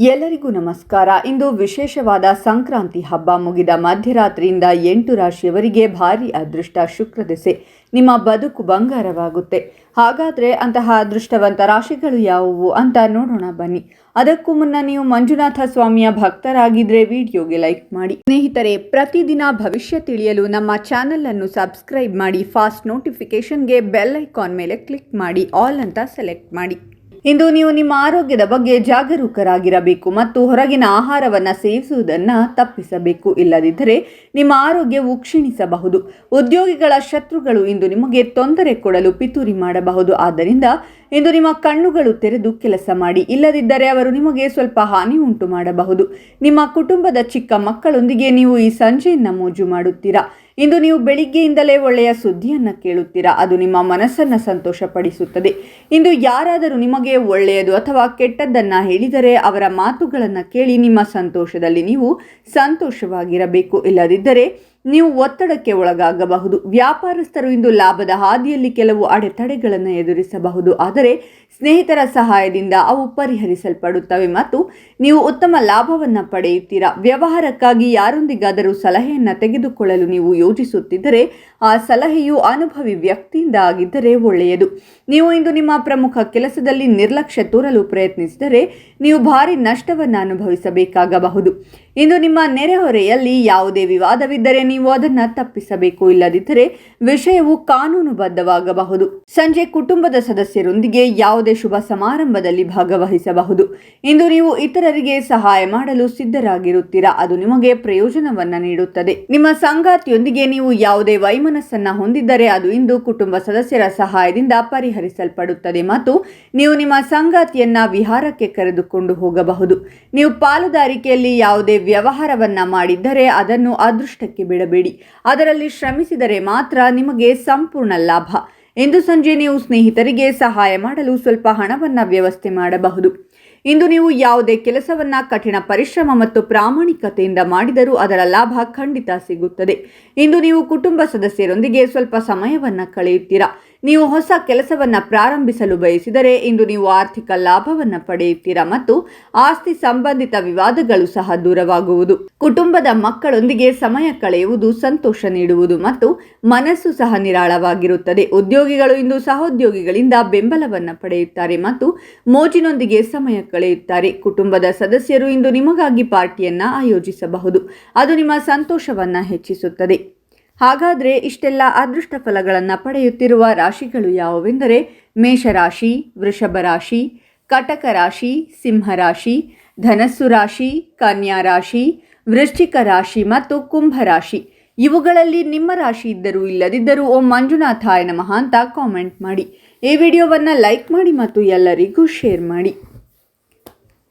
ಎಲ್ಲರಿಗೂ ನಮಸ್ಕಾರ. ಇಂದು ವಿಶೇಷವಾದ ಸಂಕ್ರಾಂತಿ ಹಬ್ಬ ಮುಗಿದ ಮಧ್ಯರಾತ್ರಿಯಿಂದ 8 ರಾಶಿಯವರಿಗೆ ಭಾರಿ ಅದೃಷ್ಟ ಶುಕ್ರ ದೆಸೆ. ನಿಮ್ಮ ಬದುಕು ಬಂಗಾರವಾಗುತ್ತೆ. ಹಾಗಾದರೆ ಅಂತಹ ಅದೃಷ್ಟವಂತ ರಾಶಿಗಳು ಯಾವುವು ಅಂತ ನೋಡೋಣ ಬನ್ನಿ. ಅದಕ್ಕೂ ಮುನ್ನ ನೀವು ಮಂಜುನಾಥ ಸ್ವಾಮಿಯ ಭಕ್ತರಾಗಿದ್ದರೆ ವಿಡಿಯೋಗೆ ಲೈಕ್ ಮಾಡಿ. ಸ್ನೇಹಿತರೆ, ಪ್ರತಿದಿನ ಭವಿಷ್ಯ ತಿಳಿಯಲು ನಮ್ಮ ಚಾನೆಲ್ ಅನ್ನು ಸಬ್ಸ್ಕ್ರೈಬ್ ಮಾಡಿ. ಫಾಸ್ಟ್ ನೋಟಿಫಿಕೇಶನ್ಗೆ ಬೆಲ್ ಐಕಾನ್ ಮೇಲೆ ಕ್ಲಿಕ್ ಮಾಡಿ, ಆಲ್ ಅಂತ ಸೆಲೆಕ್ಟ್ ಮಾಡಿ. ಇಂದು ನೀವು ನಿಮ್ಮ ಆರೋಗ್ಯದ ಬಗ್ಗೆ ಜಾಗರೂಕರಾಗಿರಬೇಕು ಮತ್ತು ಹೊರಗಿನ ಆಹಾರವನ್ನು ಸೇವಿಸುವುದನ್ನು ತಪ್ಪಿಸಬೇಕು. ಇಲ್ಲದಿದ್ದರೆ ನಿಮ್ಮ ಆರೋಗ್ಯವು ಕ್ಷೀಣಿಸಬಹುದು. ಉದ್ಯೋಗಿಗಳ ಶತ್ರುಗಳು ಇಂದು ನಿಮಗೆ ತೊಂದರೆ ಕೊಡಲು ಪಿತೂರಿ ಮಾಡಬಹುದು. ಆದ್ದರಿಂದ ಇಂದು ನಿಮ್ಮ ಕಣ್ಣುಗಳು ತೆರೆದು ಕೆಲಸ ಮಾಡಿ. ಇಲ್ಲದಿದ್ದರೆ ಅವರು ನಿಮಗೆ ಸ್ವಲ್ಪ ಹಾನಿ ಉಂಟು ಮಾಡಬಹುದು. ನಿಮ್ಮ ಕುಟುಂಬದ ಚಿಕ್ಕ ಮಕ್ಕಳೊಂದಿಗೆ ನೀವು ಈ ಸಂಜೆಯನ್ನು ಮೋಜು ಮಾಡುತ್ತೀರಾ. ಇಂದು ನೀವು ಬೆಳಿಗ್ಗೆಯಿಂದಲೇ ಒಳ್ಳೆಯ ಸುದ್ದಿಯನ್ನು ಕೇಳುತ್ತೀರಾ. ಅದು ನಿಮ್ಮ ಮನಸ್ಸನ್ನು ಸಂತೋಷಪಡಿಸುತ್ತದೆ. ಇಂದು ಯಾರಾದರೂ ನಿಮಗೆ ಒಳ್ಳೆಯದು ಅಥವಾ ಕೆಟ್ಟದ್ದನ್ನು ಹೇಳಿದರೆ ಅವರ ಮಾತುಗಳನ್ನು ಕೇಳಿ ನಿಮ್ಮ ಸಂತೋಷದಲ್ಲಿ ನೀವು ಸಂತೋಷವಾಗಿರಬೇಕು. ಇಲ್ಲದಿದ್ದರೆ ನೀವು ಒತ್ತಡಕ್ಕೆ ಒಳಗಾಗಬಹುದು. ವ್ಯಾಪಾರಸ್ಥರು ಇಂದು ಲಾಭದ ಹಾದಿಯಲ್ಲಿ ಕೆಲವು ಅಡೆತಡೆಗಳನ್ನು ಎದುರಿಸಬಹುದು. ಆದರೆ ಸ್ನೇಹಿತರ ಸಹಾಯದಿಂದ ಅವು ಪರಿಹರಿಸಲ್ಪಡುತ್ತವೆ ಮತ್ತು ನೀವು ಉತ್ತಮ ಲಾಭವನ್ನು ಪಡೆಯುತ್ತೀರಾ. ವ್ಯವಹಾರಕ್ಕಾಗಿ ಯಾರೊಂದಿಗಾದರೂ ಸಲಹೆಯನ್ನು ತೆಗೆದುಕೊಳ್ಳಲು ನೀವು ಯೋಜಿಸುತ್ತಿದ್ದರೆ ಆ ಸಲಹೆಯು ಅನುಭವಿ ವ್ಯಕ್ತಿಯಿಂದ ಆಗಿದ್ದರೆ ಒಳ್ಳೆಯದು. ನೀವು ಇಂದು ನಿಮ್ಮ ಪ್ರಮುಖ ಕೆಲಸದಲ್ಲಿ ನಿರ್ಲಕ್ಷ್ಯ ತೋರಲು ಪ್ರಯತ್ನಿಸಿದರೆ ನೀವು ಭಾರಿ ನಷ್ಟವನ್ನು ಅನುಭವಿಸಬೇಕಾಗಬಹುದು. ಇಂದು ನಿಮ್ಮ ನೆರೆಹೊರೆಯಲ್ಲಿ ಯಾವುದೇ ವಿವಾದವಿದ್ದರೆ ನೀವು ಅದನ್ನು ತಪ್ಪಿಸಬೇಕು. ಇಲ್ಲದಿದ್ದರೆ ವಿಷಯವು ಕಾನೂನುಬದ್ಧವಾಗಬಹುದು. ಸಂಜೆ ಕುಟುಂಬದ ಸದಸ್ಯರೊಂದಿಗೆ ಯಾವುದೇ ಶುಭ ಸಮಾರಂಭದಲ್ಲಿ ಭಾಗವಹಿಸಬಹುದು. ಇಂದು ನೀವು ಇತರರಿಗೆ ಸಹಾಯ ಮಾಡಲು ಸಿದ್ಧರಾಗಿರುತ್ತೀರಾ. ಅದು ನಿಮಗೆ ಪ್ರಯೋಜನವನ್ನು ನೀಡುತ್ತದೆ. ನಿಮ್ಮ ಸಂಗಾತಿಯೊಂದಿಗೆ ನೀವು ಯಾವುದೇ ವೈಮನಸ್ಸನ್ನು ಹೊಂದಿದ್ದರೆ ಅದು ಇಂದು ಕುಟುಂಬ ಸದಸ್ಯರ ಸಹಾಯದಿಂದ ಪರಿಹರಿಸಲ್ಪಡುತ್ತದೆ ಮತ್ತು ನೀವು ನಿಮ್ಮ ಸಂಗಾತಿಯನ್ನ ವಿಹಾರಕ್ಕೆ ಕರೆದುಕೊಂಡು ಹೋಗಬಹುದು. ನೀವು ಪಾಲುದಾರಿಕೆಯಲ್ಲಿ ಯಾವುದೇ ವ್ಯವಹಾರವನ್ನ ಮಾಡಿದ್ದರೆ ಅದನ್ನು ಅದೃಷ್ಟಕ್ಕೆ ಬಿಡಬೇಡಿ. ಅದರಲ್ಲಿ ಶ್ರಮಿಸಿದರೆ ಮಾತ್ರ ನಿಮಗೆ ಸಂಪೂರ್ಣ ಲಾಭ. ಇಂದು ಸಂಜೆ ನೀವು ಸ್ನೇಹಿತರಿಗೆ ಸಹಾಯ ಮಾಡಲು ಸ್ವಲ್ಪ ಹಣವನ್ನು ವ್ಯವಸ್ಥೆ ಮಾಡಬಹುದು. ಇಂದು ನೀವು ಯಾವುದೇ ಕೆಲಸವನ್ನು ಕಠಿಣ ಪರಿಶ್ರಮ ಮತ್ತು ಪ್ರಾಮಾಣಿಕತೆಯಿಂದ ಮಾಡಿದರೂ ಅದರ ಲಾಭ ಖಂಡಿತ ಸಿಗುತ್ತದೆ. ಇಂದು ನೀವು ಕುಟುಂಬ ಸದಸ್ಯರೊಂದಿಗೆ ಸ್ವಲ್ಪ ಸಮಯವನ್ನು ಕಳೆಯುತ್ತೀರಾ. ನೀವು ಹೊಸ ಕೆಲಸವನ್ನು ಪ್ರಾರಂಭಿಸಲು ಬಯಸಿದರೆ ಇಂದು ನೀವು ಆರ್ಥಿಕ ಲಾಭವನ್ನು ಪಡೆಯುತ್ತೀರಾ ಮತ್ತು ಆಸ್ತಿ ಸಂಬಂಧಿತ ವಿವಾದಗಳು ಸಹ ದೂರವಾಗುವುದು. ಕುಟುಂಬದ ಮಕ್ಕಳೊಂದಿಗೆ ಸಮಯ ಕಳೆಯುವುದು ಸಂತೋಷ ನೀಡುವುದು ಮತ್ತು ಮನಸ್ಸು ಸಹ ನಿರಾಳವಾಗಿರುತ್ತದೆ. ಉದ್ಯೋಗಿಗಳು ಇಂದು ಸಹೋದ್ಯೋಗಿಗಳಿಂದ ಬೆಂಬಲವನ್ನು ಪಡೆಯುತ್ತಾರೆ ಮತ್ತು ಮೋಜಿನೊಂದಿಗೆ ಸಮಯ ಕಳೆಯುತ್ತಾರೆ. ಕುಟುಂಬದ ಸದಸ್ಯರು ಇಂದು ನಿಮಗಾಗಿ ಪಾರ್ಟಿಯನ್ನು ಆಯೋಜಿಸಬಹುದು. ಅದು ನಿಮ್ಮ ಸಂತೋಷವನ್ನು ಹೆಚ್ಚಿಸುತ್ತದೆ. ಹಾಗಾದರೆ ಇಷ್ಟೆಲ್ಲ ಅದೃಷ್ಟ ಫಲಗಳನ್ನು ಪಡೆಯುತ್ತಿರುವ ರಾಶಿಗಳು ಯಾವುವೆಂದರೆ ಮೇಷರಾಶಿ, ವೃಷಭ ರಾಶಿ, ಕಟಕ ರಾಶಿ, ಸಿಂಹರಾಶಿ, ಧನಸ್ಸು ರಾಶಿ, ಕನ್ಯಾ ರಾಶಿ, ವೃಶ್ಚಿಕ ರಾಶಿ ಮತ್ತು ಕುಂಭ ರಾಶಿ. ಇವುಗಳಲ್ಲಿ ನಿಮ್ಮ ರಾಶಿ ಇದ್ದರೂ ಇಲ್ಲದಿದ್ದರೂ ಓಂ ಮಂಜುನಾಥಾಯ ನಮಃ ಅಂತ ಕಾಮೆಂಟ್ ಮಾಡಿ. ಈ ವಿಡಿಯೋವನ್ನು ಲೈಕ್ ಮಾಡಿ ಮತ್ತು ಎಲ್ಲರಿಗೂ ಶೇರ್ ಮಾಡಿ.